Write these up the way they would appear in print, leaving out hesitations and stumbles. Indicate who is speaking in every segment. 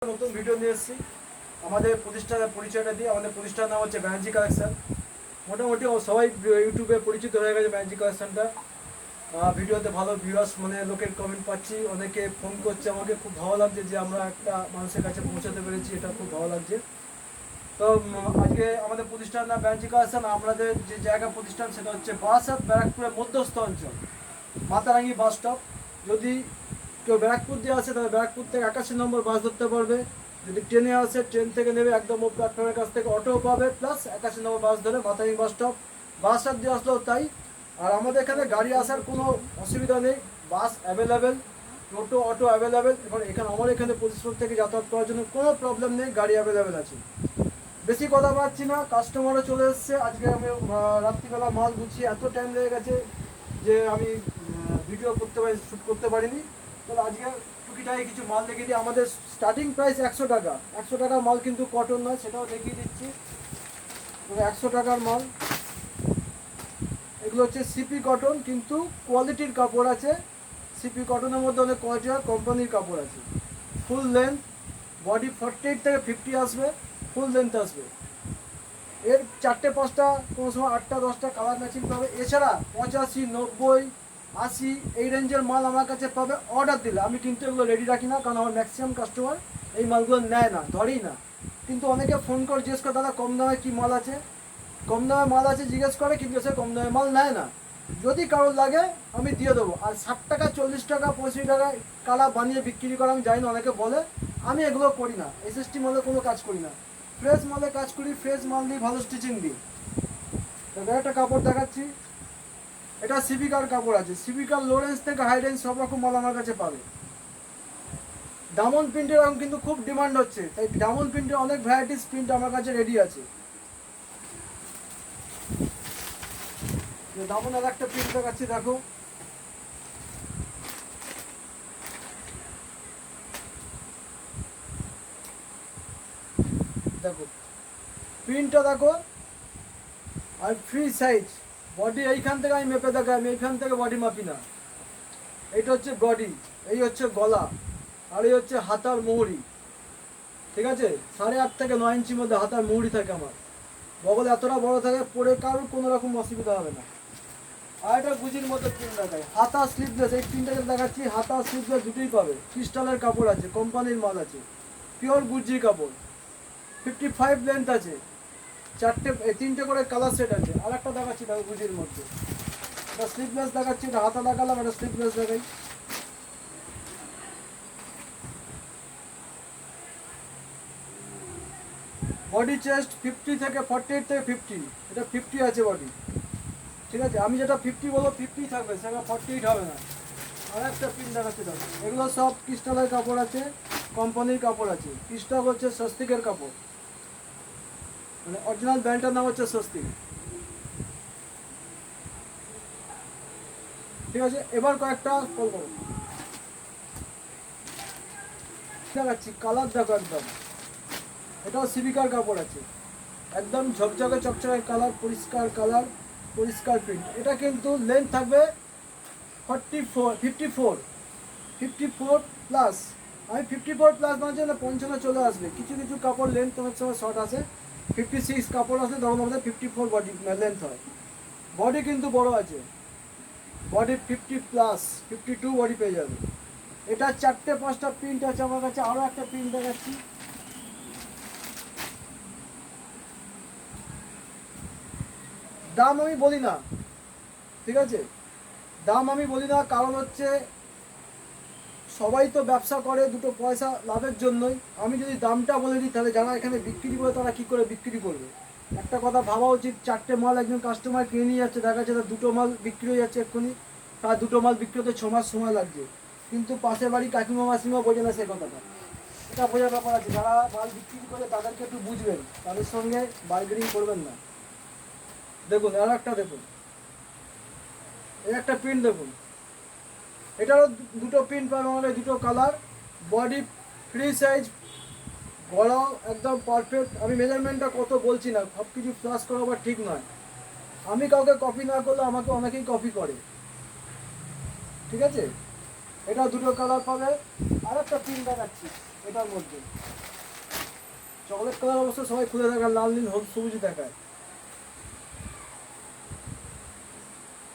Speaker 1: নতুন ভিডিও নিয়ে এসেছি। আমাদের প্রতিষ্ঠানের পরিচয়টা দিয়ে, আমাদের প্রতিষ্ঠানের নাম হচ্ছে ব্যানার্জি কালেকশন। মোটামুটি সবাই ইউটিউবে পরিচিত হয়ে গেছে ব্যানার্জি কালেকশনটা। ভিডিওতে ভালো ভিউয়ার্স, মানে লোকের কমেন্ট পাচ্ছি, অনেকে ফোন করছে আমাকে, খুব ভালো লাগছে যে আমরা একটা মানুষের কাছে পৌঁছাতে পেরেছি, এটা খুব ভালো লাগছে। তো আজকে আমাদের প্রতিষ্ঠানের নাম ব্যানার্জি কালেকশন। আমাদের যে জায়গা প্রতিষ্ঠান সেটা হচ্ছে বারাসাত ব্যারাকপুরের মধ্যস্থ অঞ্চল, মাতারাঙ্গি বাস স্টপ। যদি কেউ ব্যারাকপুর দিয়ে আসে তাহলে ব্যারাকপুর থেকে 81 নম্বর বাস ধরতে পারবে। যদি ট্রেনে আসে, ট্রেন থেকে নেবে একদম প্ল্যাটফর্মের কাছ থেকে অটো পাবে, প্লাস 81 নম্বর বাস ধরে মাতারাঙ্গি বাস স্টপ। বাস আর দিয়ে আসলেও তাই। আর আমাদের এখানে গাড়ি আসার কোনো অসুবিধা নেই, বাস অ্যাভেলেবেল, টোটো অটো অ্যাভেলেবেল। এবার আমার এখানে প্রতিষ্ঠান থেকে যাতায়াত করার জন্য কোনো প্রবলেম নেই, গাড়ি অ্যাভেলেবেল আছে। বেশি কথা পাচ্ছি না, কাস্টমারও চলে এসছে। আজকে আমি রাত্রিবেলা মাল গুছিয়ে এত টাইম লেগে গেছে যে আমি ভিডিও শ্যুট করতে পারিনি। তাহলে আজকে টুকিটাকি কিছু মাল দেখিয়ে দিই। আমাদের স্টার্টিং প্রাইস 100 টাকা। 100 টাকার মাল কিন্তু কটন নয়, সেটাও দেখিয়ে দিচ্ছি। 100 টাকার মাল এগুলো হচ্ছে সিপি কটন, কিন্তু কোয়ালিটির কাপড় আছে। সিপি কটনের মধ্যে অনেক কোয়ালিটি আর কোম্পানির কাপড় আছে। ফুল লেন্থ, বডি 48 থেকে 50 আসবে, ফুল লেন্থ আসবে। এর 4টে 5টা, কোনো সময় 8টা 10টা কালার ম্যাচিং পাবে। এছাড়া 85, 90, 80 এই রেঞ্জের মাল আমার কাছে পাবে অর্ডার দিলে। আমি কিন্তু এগুলো রেডি রাখি না, কারণ আমার ম্যাক্সিমাম কাস্টমার এই মালগুলো নেয় না, ধরেই না। কিন্তু অনেকে ফোন করে জিজ্ঞেস করে, দাদা কম দামে কী মাল আছে, কম দামে মাল আছে জিজ্ঞেস করে, কিন্তু সে কম দামে মাল নেয় না। যদি কারোর লাগে আমি দিয়ে দেবো। আর 60 টাকা, 40 টাকা, 65 টাকায় কালার বানিয়ে বিক্রি করা আমি জানি না, অনেকে বলে। আমি এগুলো করি না, এসএসটি মালে কোনো কাজ করি না, ফ্রেশ মালে কাজ করি। ফ্রেশ মাল দিই, ভালো স্টিচিং দিই। তবে একটা কাপড় দেখাচ্ছি, এটা সিভিকার কাপড় আছে। সিভিকার লো রেঞ্জ থেকে হাই রেঞ্জ সব রকম মাল আমার কাছে পাবে। ডায়মন্ড প্রিন্টের এখন কিন্তু খুব ডিমান্ড হচ্ছে, তাই ডায়মন্ড প্রিন্টের অনেক ভ্যারাইটিস প্রিন্ট আমার কাছে রেডি আছে। ডায়মন্ড আর একটা প্রিন্ট দেখাচ্ছি, দেখো। দেখো প্রিন্টটা দেখো, আর ফ্রি সাইজ। বডি এইখান থেকে আমি মেপে দেখাই, আমি এইখান থেকে বডি মাপি না। এইটা হচ্ছে বডি, এই হচ্ছে গলা, আর এই হচ্ছে হাতার মুহুরি। ঠিক আছে, 8.5 থেকে 9 ইঞ্চির মধ্যে হাতার মুহুরি থাকে আমার। বগল এতটা বড় থাকে, পরে কারোর কোনো রকম অসুবিধা হবে না। আর এটা গুজির মতো প্রিন্ট দেখায়, হাতা স্লিভলেস। এই প্রিন্টটা যেটা দেখাচ্ছি, হাতা স্লিভলেস দুটোই পাবে। ক্রিস্টালের কাপড় আছে, কোম্পানির মাল আছে, পিওর গুজি কাপড়। 55 লেন্থ আছে, 3টে করে কালার সেট আছে। আর একটা দেখাচ্ছি, দেখো গুজির মধ্যে। এটা স্লিভলেস দেখাচ্ছি, এটা হাতা দেখালাম, এটা স্লিভলেস দেখাই। বডি চেস্ট 50 থেকে 48 থেকে 50, এটা 50 আছে বডি। ঠিক আছে, আমি যেটা 50 বলবো 50 থাকবে, সেটা 48 হবে না। আর একটা প্রিন্ট দেখাচ্ছি, দেখো। এগুলো সব ক্রিস্টালের কাপড় আছে, কোম্পানির কাপড় আছে। ক্রিস্টাল হচ্ছে স্বস্তিকের কাপড়, মানে অরিজিনাল ব্র্যান্ডটার নাম হচ্ছে স্বস্তিক। ঠিক আছে, এবার কয়েকটা কল করো দেখাচ্ছি। কালার দেখো, একদম এটাও সিভিকার কাপড় আছে, একদম ঝকঝকে চকচকে কালার, পরিষ্কার কালার, পরিষ্কার প্রিন্ট। এটা কিন্তু লেন্থ থাকবে 54 প্লাস। আমি 54 প্লাস মানে জন্য 55 চলে আসবে। কিছু কিছু কাপড় লেন্থ অনেক সময় শর্ট আছে, 56 কাপড় আছে, তখন আমাদের 54 বডি লেন্থ হয়। বডি কিন্তু বড় আছে, বডি 50 প্লাস, 52 বডি পেয়ে যাবে। এটা 4টে 5টা প্রিন্ট আছে আমার কাছে। আরও একটা প্রিন্ট দেখাচ্ছি, দাম আমি বলি না। ঠিক আছে, দাম আমি বলি না, কারণ হচ্ছে সবাই তো ব্যবসা করে দুটো পয়সা লাভের জন্যই। আমি যদি দামটা বলে দিই, তাহলে যারা এখানে বিক্রি করে তারা কী করে বিক্রি করবে। একটা কথা ভাবা উচিত, 4টে মাল একজন কাস্টমার কিনে নিয়ে যাচ্ছে, দেখা যাচ্ছে তার 2টো মাল বিক্রি হয়ে যাচ্ছে এক্ষুনি। তার 2টো মাল বিক্রি হতে 6 মাস সময় লাগছে, কিন্তু পাশের বাড়ি কাকিমা মাসিমা বোঝে না সে কথাটা। এটা বোঝার ব্যাপার আছে। যারা মাল বিক্রি করে তাদেরকে একটু বুঝবেন, তাদের সঙ্গে বার্গেনিং করবেন না। দেখুন আর একটা, দেখুন এই একটা প্রিন্ট দেখুন। এটারও 2টো প্রিন্ট পাবেন আমাদের, 2টো কালার। বডি ফ্রি সাইজ, গলাও একদম পারফেক্ট। আমি মেজারমেন্টটা কত বলছি না, সব কিছু ফ্লাশ করা আবার ঠিক নয়। আমি কাউকে কপি না করলে আমাকে অনেকেই কপি করে। ঠিক আছে, এটা দুটো কালার পাবে। আর একটা প্রিন্ট দেখাচ্ছি এটার মধ্যে, চকলেট কালার অবশ্য সবাই খুলে দেখায়, লাল নীল হলুদ সবুজ দেখায়।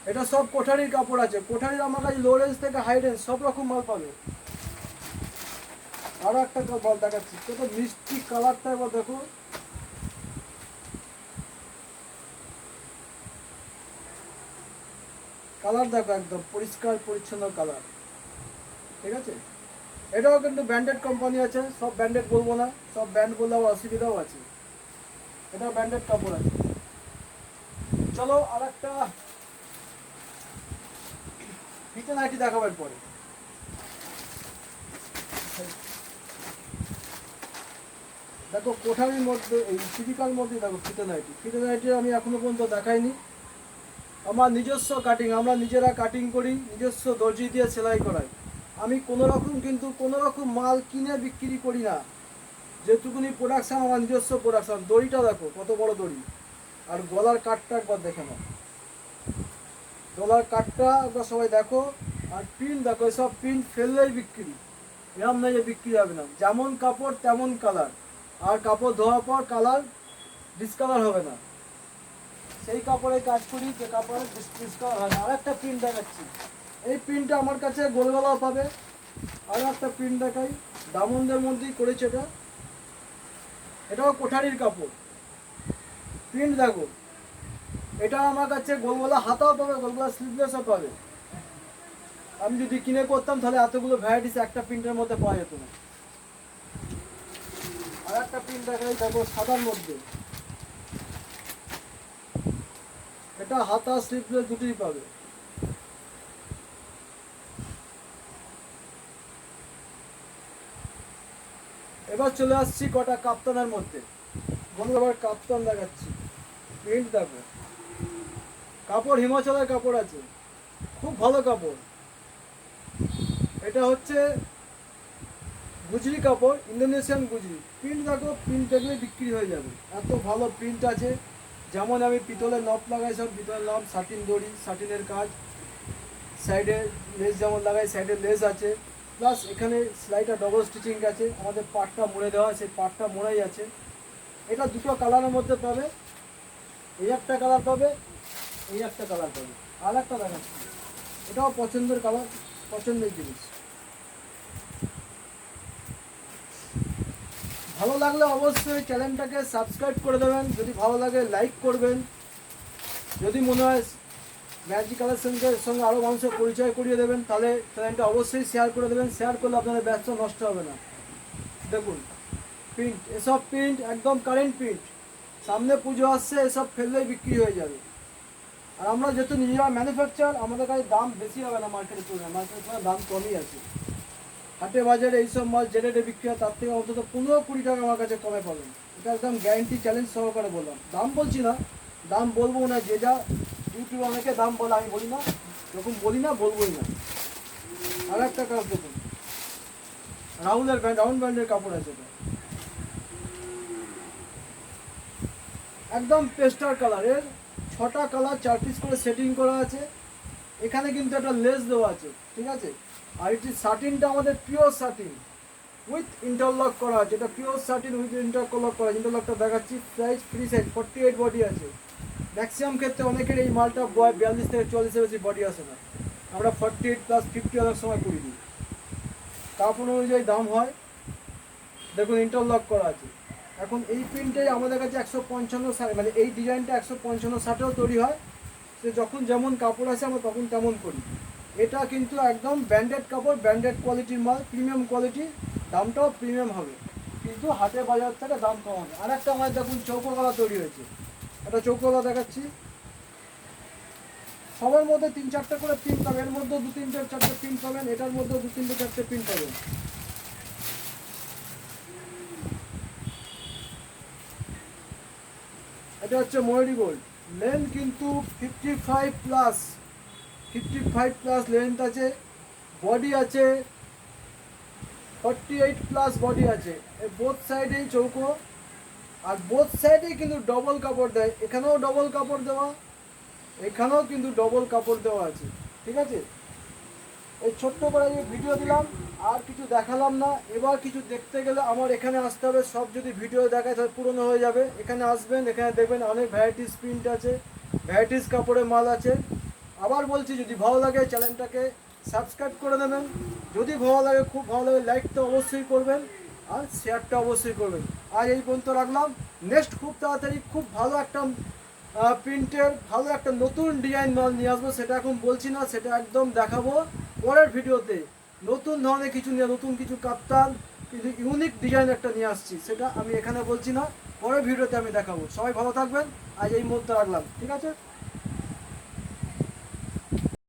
Speaker 1: এটা সব কোঠারির কাপড় আছে, কোঠারির আমার কাছে লো রেঞ্জ থেকে হাই রেঞ্জ সব রকম মাল পাবে। আরো একটা মাল দেখাচ্ছি, কত মিষ্টি কালারটা এবার দেখো। কালার দেখো একদম পরিষ্কার পরিচ্ছন্ন কালার, ঠিক আছে। এটাও কিন্তু ব্র্যান্ডেড কোম্পানি আছে, সব ব্র্যান্ডেড বলবো না, সব ব্র্যান্ড বললে আবার অসুবিধাও আছে। এটা ব্র্যান্ডেড কাপড় আছে। চলো আর একটা ফিতে নাইটি দেখাবার পরে। দেখো কোঠারির মধ্যে এই সিলিকার মধ্যে দেখো ফিতে নাইটি, ফিতে নাইটি আমি এখনো পর্যন্ত দেখাইনি। আমার নিজস্ব কাটিং, আমরা নিজেরা কাটিং করি, নিজস্ব দর্জি দিয়ে সেলাই করাই। আমি কোনো রকম কিন্তু কোনো রকম মাল কিনে বিক্রি করি না, যেটুকুনি প্রোডাকশান আমার নিজস্ব প্রোডাকশান। দড়িটা দেখো কত বড় দড়ি, আর গলার কাঠটা একবার দেখে নাও, গলার কাঠটা একবার সবাই দেখো। আর প্রিন্ট দেখো, এসব প্রিন্ট ফেললেই বিক্রি, এরম নয় যে বিক্রি হবে না। যেমন কাপড় তেমন কালার, আর কাপড় ধোয়ার পর কালার ডিসকালার হবে না। সেই কাপড়ে কাজ করি যে কাপড়ের ডিসকালার হয় না। আর একটা প্রিন্ট দেখাচ্ছি, এই প্রিন্টটা আমার কাছে গোলগলাও পাবে। আর একটা প্রিন্ট দেখাই, ডায়মন্ডের মধ্যেই করেছে এটা, এটাও কোঠারির কাপড়। প্রিন্ট দেখো, এটা আমার কাছে গোলগলা হাতাও পাবে, গোলগলা স্লিভলেসও পাবে। আমি যদি কিনে করতাম তাহলে এতগুলো ভ্যারাইটিস একটা প্রিন্টের মধ্যে পাওয়া যেত না। আর একটা প্রিন্ট দেখাই দেখো সাদার মধ্যে, এটা হাতা স্লিভলেস দুটোই পাবে। এবার চলে আসছি কটা কাপ্তানের মধ্যে, বন্ধু আবার কাপ্তান দেখাচ্ছি। প্রিন্ট দেখো, কাপড় হিমাচলের কাপড় আছে, খুব ভালো কাপড়। এটা হচ্ছে গুজরি কাপড়, ইন্দোনেশিয়ান গুজরি। প্রিন্ট দেখো, প্রিন্ট দেখলে বিক্রি হয়ে যাবে, এত ভালো প্রিন্ট আছে। যেমন আমি পিতলের নব লাগাই, সব পিতলের নব, সাটিন দড়ি, সাটিনের কাজ, সাইডে লেস যেমন লাগাই সাইডে লেস আছে, প্লাস এখানে সেলাইটা ডবল স্টিচিং আছে, আমাদের পাটটা মুড়ে দেওয়া, সেই পাটটা মোড়াই আছে। এটা দুটো কালারের মধ্যে পাবে, এই একটা কালার পাবে, এই একটা কালার পাবে। আর একটা দেখাচ্ছি, এটাও পছন্দের কালার, পছন্দের জিনিস। ভালো লাগলে অবশ্যই চ্যানেলটাকে সাবস্ক্রাইব করে দেবেন, যদি ভালো লাগে লাইক করবেন। যদি মনে হয় ম্যাজিক কালেকশনের সঙ্গে আরও মানুষের পরিচয় করিয়ে দেবেন, তাহলে চ্যানেলটা অবশ্যই শেয়ার করে দেবেন। শেয়ার করলে আপনাদের ব্যবসা নষ্ট হবে না। দেখুন প্রিন্ট, এসব প্রিন্ট একদম কারেন্ট প্রিন্ট, সামনে পুজো আসছে, এসব ফেললেই বিক্রি হয়ে যাবে। আর আমরা যেহেতু নিজেরা ম্যানুফ্যাকচার, আমাদের কাছে দাম বেশি হবে না মার্কেটের তুলনায়, মার্কেটের দাম কমই আছে। হাটে বাজারে এইসব মাল যে রেটে বিক্রি হয় তার থেকে অন্তত 15-20 টাকা আমার কাছে কমে পাবেন, এটা একদম গ্যারেন্টি চ্যালেঞ্জ সহকারে বললাম। দাম বলছি না, দাম বলবো না, যে যা ইউটিউবে অনেকে দাম বলে, আমি বলি না, যখন বলি না বলবোই না। আর একটা কাজ দেখুন, রাহুলের ব্র্যান্ড, রাউন্ড ব্র্যান্ডের কাপড় আছে এটা, একদম পেস্টার কালারের, 6টা কালার 4 পিস করে সেটিং করা আছে। এখানে কিন্তু একটা লেস দেওয়া আছে, ঠিক আছে। আর এটি সাটিনটা আমাদের পিওর সাটিন উইথ ইন্টারলক করা আছে, এটা পিওর সাটিন উইথ ইন্টারলক করা আছে। ইন্টারলকটা দেখাচ্ছি, প্রাইস ফ্রি সাইজ 48 বডি আছে। ম্যাক্সিমাম ক্ষেত্রে অনেকের এই মালটা 42 থেকে 44 বেশি বডি আসে না, আমরা 48 প্লাস 50 অনেক সময় করে দিই, কাপড় অনুযায়ী দাম হয়। দেখুন ইন্টারলক করা আছে। এখন এই প্রিন্টটাই আমাদের কাছে 155 মানে এই ডিজাইনটা 155-60-এও তৈরি হয়, সে যখন যেমন কাপড় আসে আমরা তখন তেমন করি। এটা কিন্তু একদম ব্র্যান্ডেড কাপড়, ব্র্যান্ডেড কোয়ালিটির মাল, প্রিমিয়াম কোয়ালিটি, দামটাও প্রিমিয়াম হবে, কিন্তু হাটে বাজার থেকে দাম কম হবে। আর একটা আমাদের দেখুন চৌকো গলা তৈরি হয়েছে, একটা চৌকো গলা দেখাচ্ছি। সবার মধ্যে 3-4টে করে প্রিন্ট পাবেন, এর মধ্যে 2-3-4টে প্রিন্ট পাবেন, এটার মধ্যে 2-3-4টে প্রিন্ট পাবেন। এটা হচ্ছে ময়ূরী গোল্ড, লেন্থ কিন্তু 55 প্লাস লেন্থ আছে, বডি আছে 48 প্লাস বডি আছে। এই বোথ সাইডেই চৌকো, আর বোথ সাইডেই কিন্তু ডবল কাপড় দেয়, এখানেও ডবল কাপড় দেওয়া, এখানেও কিন্তু ডবল কাপড় দেওয়া আছে, ঠিক আছে। এই ছোট্ট করে আমি ভিডিও দিলাম, আর কিছু দেখালাম না। এবার কিছু দেখতে গেলে আমার এখানে আসতে হবে, সব যদি ভিডিও দেখায় তাহলে পুরনো হয়ে যাবে। এখানে আসবেন, এখানে দেখবেন অনেক ভ্যারাইটিস প্রিন্ট আছে, ভ্যারাইটিস কাপড়ের মাল আছে। আবার বলছি, যদি ভালো লাগে চ্যানেলটাকে সাবস্ক্রাইব করে নেবেন, যদি ভালো লাগে, খুব ভালো লাগে, লাইকটা অবশ্যই করবেন আর শেয়ারটা অবশ্যই করবেন। আর এই পর্যন্ত রাখলাম। নেক্সট খুব তাড়াতাড়ি খুব ভালো একটা প্রিন্টের ভালো একটা নতুন ডিজাইন মাল নিয়ে আসবো, সেটা এখন বলছি না, সেটা একদম দেখাবো পরের ভিডিওতে। নতুন ধরনের কিছু নিয়ে, নতুন কিছু কাপ্তান, কিন্তু ইউনিক ডিজাইন একটা নিয়ে আসছি, সেটা আমি এখানে বলছি না, পরের ভিডিওতে আমি দেখাবো। সবাই ভালো থাকবেন, আজ এই মুহূর্তে রাখলাম, ঠিক আছে।